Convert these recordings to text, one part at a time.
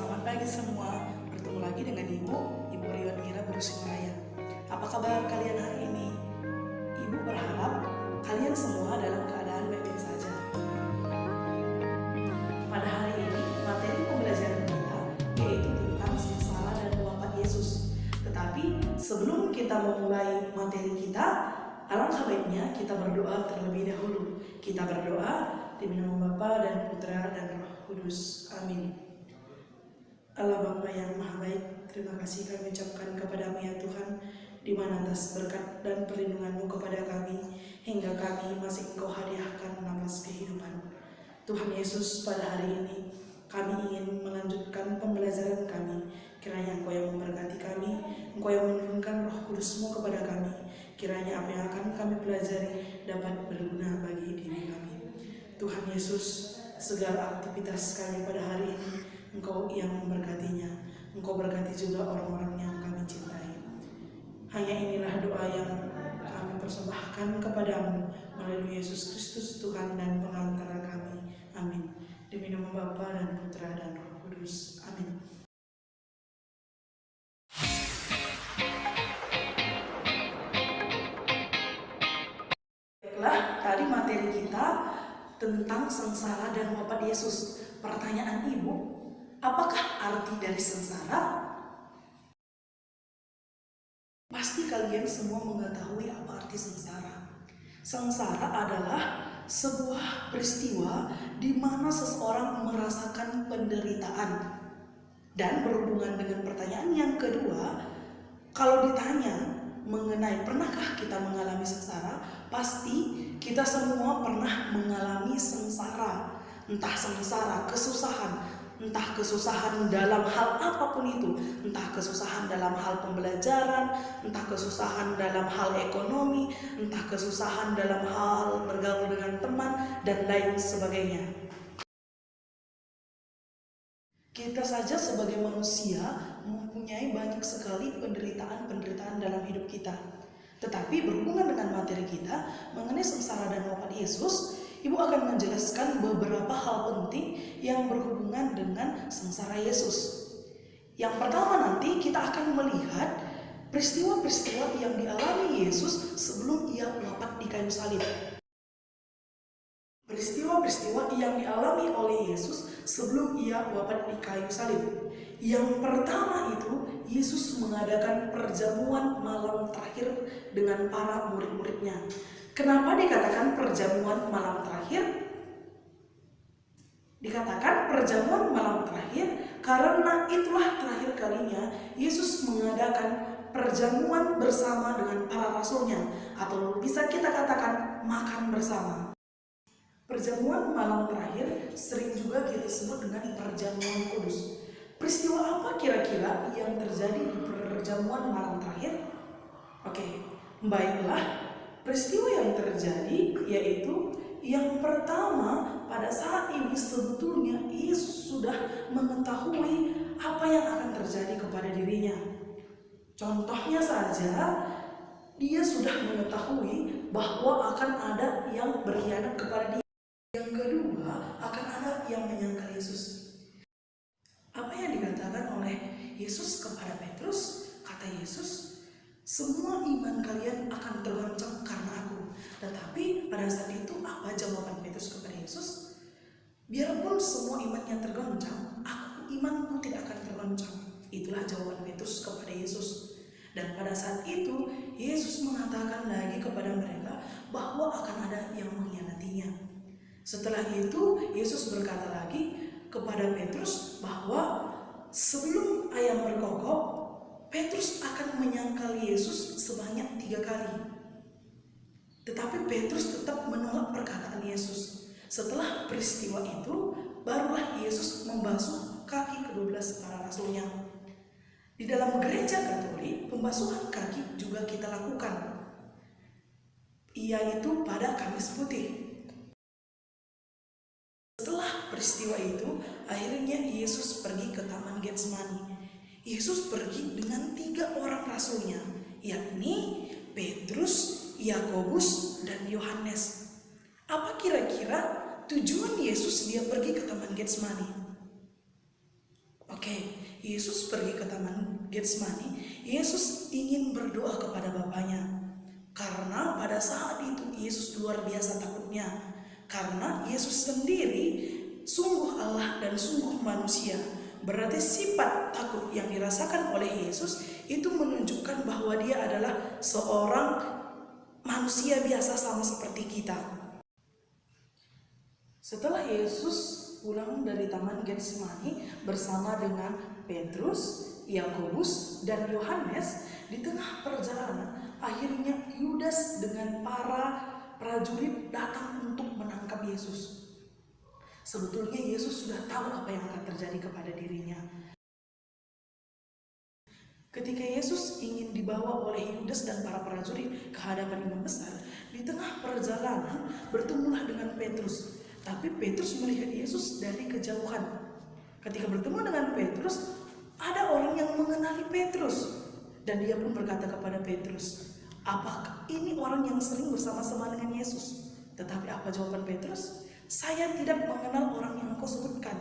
Selamat pagi semua, bertemu lagi dengan Ibu Riwan Mira Berusimraya. Apa kabar kalian hari ini? Ibu berharap kalian semua dalam keadaan baik-baik saja. Pada hari ini, materi pembelajaran kita yaitu tentang sengsara dan wafat Yesus. Tetapi sebelum kita memulai materi kita, alangkah baiknya kita berdoa terlebih dahulu. Kita berdoa demi nama Bapa dan Putra dan Roh Kudus. Amin. Allah Bapa yang Maha Baik, terima kasih kami ucapkan kepadamu ya Tuhan, di mana atas berkat dan perlindungan-Mu kepada kami, hingga kami masih Engkau hadiahkan napas kehidupan. Tuhan Yesus, pada hari ini kami ingin melanjutkan pembelajaran kami. Kiranya Engkau yang memberkati kami, Engkau yang menurunkan Roh Kudus-Mu kepada kami. Kiranya apa yang akan kami pelajari dapat berguna bagi diri kami. Tuhan Yesus, segala aktivitas kami pada hari ini Engkau yang memberkatinya. Engkau berkati juga orang-orang yang kami cintai. Hanya inilah doa yang kami persembahkan kepadamu melalui Yesus Kristus Tuhan dan pengantara kami. Amin. Demi nama Bapa dan Putra dan Roh Kudus. Amin. Baiklah, tadi materi kita tentang sengsara dan wafat Yesus. Pertanyaan Ibu, apakah arti dari sengsara? Pasti kalian semua mengetahui apa arti sengsara. Sengsara adalah sebuah peristiwa di mana seseorang merasakan penderitaan. Dan berhubungan dengan pertanyaan yang kedua, kalau ditanya mengenai pernahkah kita mengalami sengsara, pasti kita semua pernah mengalami sengsara. Entah sengsara kesusahan, entah kesusahan dalam hal apapun itu, entah kesusahan dalam hal pembelajaran, entah kesusahan dalam hal ekonomi, entah kesusahan dalam hal bergaul dengan teman, dan lain sebagainya. Kita saja sebagai manusia mempunyai banyak sekali penderitaan dalam hidup kita. Tetapi berhubungan dengan materi kita mengenai sengsara dan wafat Yesus, Ibu akan menjelaskan beberapa hal penting yang berhubungan dengan sengsara Yesus. Yang pertama nanti kita akan melihat peristiwa-peristiwa yang dialami Yesus sebelum ia wafat di kayu salib. Peristiwa-peristiwa yang dialami oleh Yesus sebelum ia wafat di kayu salib. Yang pertama itu, Yesus mengadakan perjamuan malam terakhir dengan para murid-muridnya. Kenapa dikatakan perjamuan malam terakhir? Dikatakan perjamuan malam terakhir karena itulah terakhir kalinya Yesus mengadakan perjamuan bersama dengan para rasulnya, atau bisa kita katakan makan bersama. Perjamuan malam terakhir sering juga kita sebut dengan perjamuan kudus. Peristiwa apa kira-kira yang terjadi di perjamuan malam terakhir? Oke, baiklah. Peristiwa yang terjadi yaitu yang pertama, pada saat ini sebetulnya Yesus sudah mengetahui apa yang akan terjadi kepada dirinya. Contohnya saja, dia sudah mengetahui bahwa akan ada yang berkhianat kepada dia. Yang kedua, akan ada yang menyangkal Yesus. Apa yang dikatakan oleh Yesus kepada Petrus? Kata Yesus, semua iman kalian akan tergoncang karena aku. Tetapi pada saat itu apa jawaban Petrus kepada Yesus? Biarpun semua imannya tergoncang, imanku tidak akan tergoncang. Itulah jawaban Petrus kepada Yesus. Dan pada saat itu Yesus mengatakan lagi kepada mereka bahwa akan ada yang mengkhianatinya. Setelah itu Yesus berkata lagi kepada Petrus bahwa sebelum ayam berkokok, Petrus akan menyangkal Yesus sebanyak 3 kali. Tetapi Petrus tetap menolak perkataan Yesus. Setelah peristiwa itu, barulah Yesus membasuh kaki ke-12 para rasulnya. Di dalam gereja Katolik, pembasuhan kaki juga kita lakukan, yaitu pada Kamis Putih. Setelah peristiwa itu, akhirnya Yesus pergi ke Taman Getsemani. Yesus pergi dengan 3 orang rasulnya, yakni Petrus, Yakobus, dan Yohanes. Apa kira-kira tujuan Yesus dia pergi ke Taman Getsemani? Oke, Yesus pergi ke Taman Getsemani. Yesus ingin berdoa kepada Bapaknya. Karena pada saat itu Yesus luar biasa takutnya. Karena Yesus sendiri sungguh Allah dan sungguh manusia. Berarti sifat takut yang dirasakan oleh Yesus itu menunjukkan bahwa dia adalah seorang manusia biasa sama seperti kita. Setelah Yesus pulang dari Taman Getsemani bersama dengan Petrus, Yakobus, dan Yohanes, di tengah perjalanan akhirnya Yudas dengan para prajurit datang untuk menangkap Yesus. Sebetulnya Yesus sudah tahu apa yang akan terjadi kepada dirinya. Ketika Yesus ingin dibawa oleh Yudas dan para prajurit ke hadapan imam besar, di tengah perjalanan bertemulah dengan Petrus. Tapi Petrus melihat Yesus dari kejauhan. Ketika bertemu dengan Petrus, ada orang yang mengenali Petrus. Dan dia pun berkata kepada Petrus, apakah ini orang yang sering bersama-sama dengan Yesus? Tetapi apa jawaban Petrus? Saya tidak mengenal orang yang engkau sebutkan.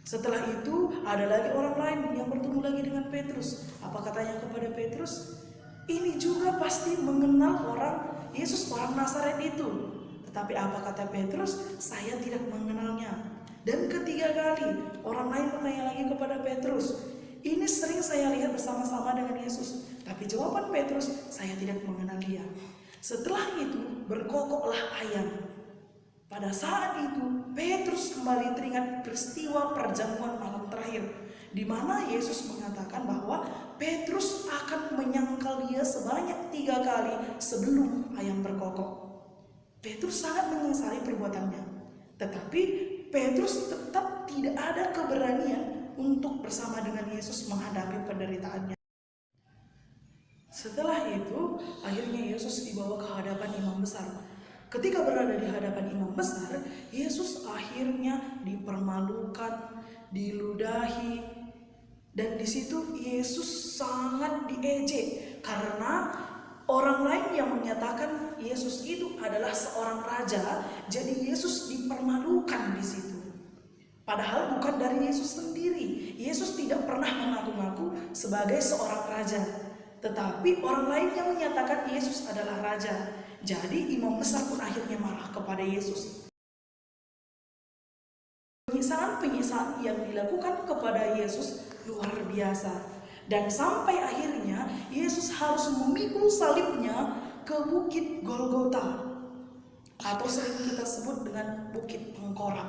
Setelah itu ada lagi orang lain yang bertemu lagi dengan Petrus. Apa katanya kepada Petrus? Ini juga pasti mengenal orang Yesus, orang Nazaret itu. Tetapi apa kata Petrus? Saya tidak mengenalnya. Dan ketiga kali orang lain bertanya lagi kepada Petrus, ini sering saya lihat bersama-sama dengan Yesus. Tapi jawaban Petrus, saya tidak mengenal dia. Setelah itu berkokoklah ayam. Pada saat itu Petrus kembali teringat peristiwa perjamuan malam terakhir, di mana Yesus mengatakan bahwa Petrus akan menyangkal dia sebanyak 3 kali sebelum ayam berkokok. Petrus sangat menyesali perbuatannya, tetapi Petrus tetap tidak ada keberanian untuk bersama dengan Yesus menghadapi penderitaannya. Setelah itu akhirnya Yesus dibawa ke hadapan imam besar. Ketika berada di hadapan imam besar, Yesus akhirnya dipermalukan, diludahi, dan di situ Yesus sangat diejek karena orang lain yang menyatakan Yesus itu adalah seorang raja, jadi Yesus dipermalukan di situ. Padahal bukan dari Yesus sendiri. Yesus tidak pernah mengaku-ngaku sebagai seorang raja, tetapi orang lain yang menyatakan Yesus adalah raja. Jadi imam besar pun akhirnya marah kepada Yesus. Penyiksaan yang dilakukan kepada Yesus luar biasa. Dan sampai akhirnya Yesus harus memikul salibnya ke bukit Golgota, atau sering kita sebut dengan bukit tengkorak.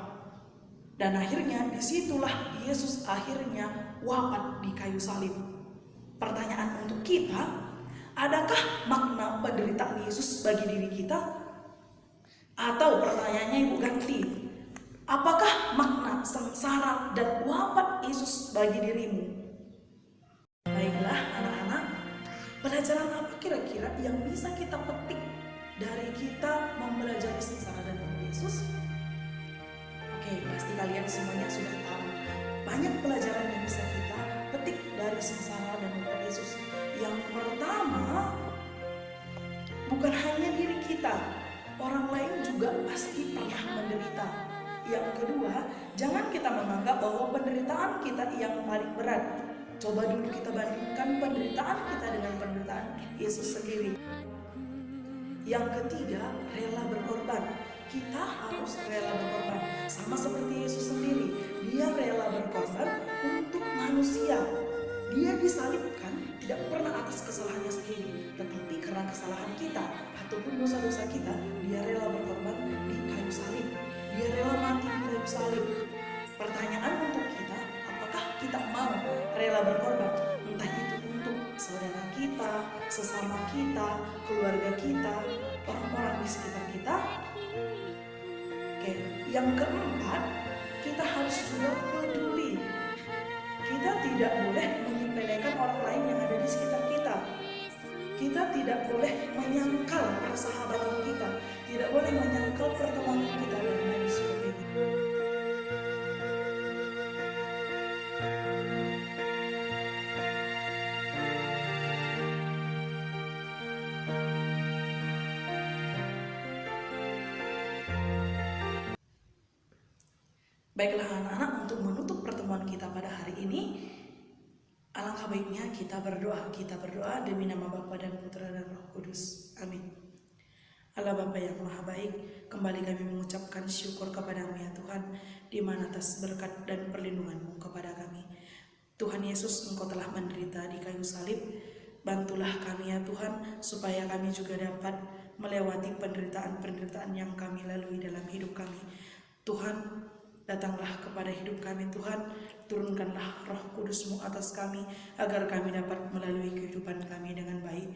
Dan akhirnya disitulah Yesus akhirnya wafat di kayu salib. Pertanyaan untuk kita, adakah makna penderitaan Yesus bagi diri kita? Atau pertanyaannya ibu ganti, apakah makna sengsara dan wafat Yesus bagi dirimu? Baiklah anak-anak, pelajaran apa kira-kira yang bisa kita petik dari kita mempelajari sengsara dan wafat Yesus? Oke, pasti kalian semuanya sudah tahu banyak pelajaran yang bisa kita petik dari sengsara dan wafat Yesus. Yang pertama, bukan hanya diri kita, orang lain juga pasti pernah menderita. Yang kedua, jangan kita menganggap bahwa penderitaan kita yang paling berat. Coba dulu kita bandingkan penderitaan kita dengan penderitaan Yesus sendiri. Yang ketiga, rela berkorban. Kita harus rela berkorban, sama seperti Yesus sendiri. Dia rela berkorban untuk manusia. Dia disalibkan tidak pernah atas kesalahannya sendiri, tetapi karena kesalahan kita ataupun dosa-dosa kita, dia rela berkorban di kayu salib. Dia rela mati di kayu salib. Pertanyaan untuk kita, apakah kita mau rela berkorban? Entah itu untuk saudara kita, sesama kita, keluarga kita, orang-orang di sekitar kita. Oke, yang keempat, kita harus juga peduli. Kita tidak boleh menyepelekan orang lain yang ada di sekitar kita. Kita tidak boleh menyangkal persahabatan kita, tidak boleh menyangkal pertemanan kita dan lain sebagainya. Baiklah anak-anak, untuk menutup pertemuan kita pada hari ini, alangkah baiknya kita berdoa. Kita berdoa demi nama Bapa dan Putra dan Roh Kudus. Amin. Allah Bapa yang Maha Baik, kembali kami mengucapkan syukur kepadamu ya Tuhan, di mana atas berkat dan perlindunganmu kepada kami. Tuhan Yesus, Engkau telah menderita di kayu salib. Bantulah kami ya Tuhan, supaya kami juga dapat melewati penderitaan-penderitaan yang kami lalui dalam hidup kami. Tuhan, datanglah kepada hidup kami Tuhan, turunkanlah Roh Kudus-Mu atas kami, agar kami dapat melalui kehidupan kami dengan baik.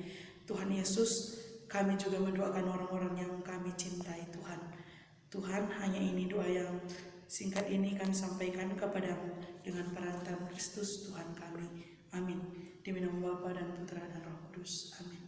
Tuhan Yesus, kami juga mendoakan orang-orang yang kami cintai Tuhan. Tuhan, hanya ini doa yang singkat ini kami sampaikan kepadamu dengan perantaraan Kristus Tuhan kami. Amin. Demi nama Bapa dan Putra dan Roh Kudus. Amin.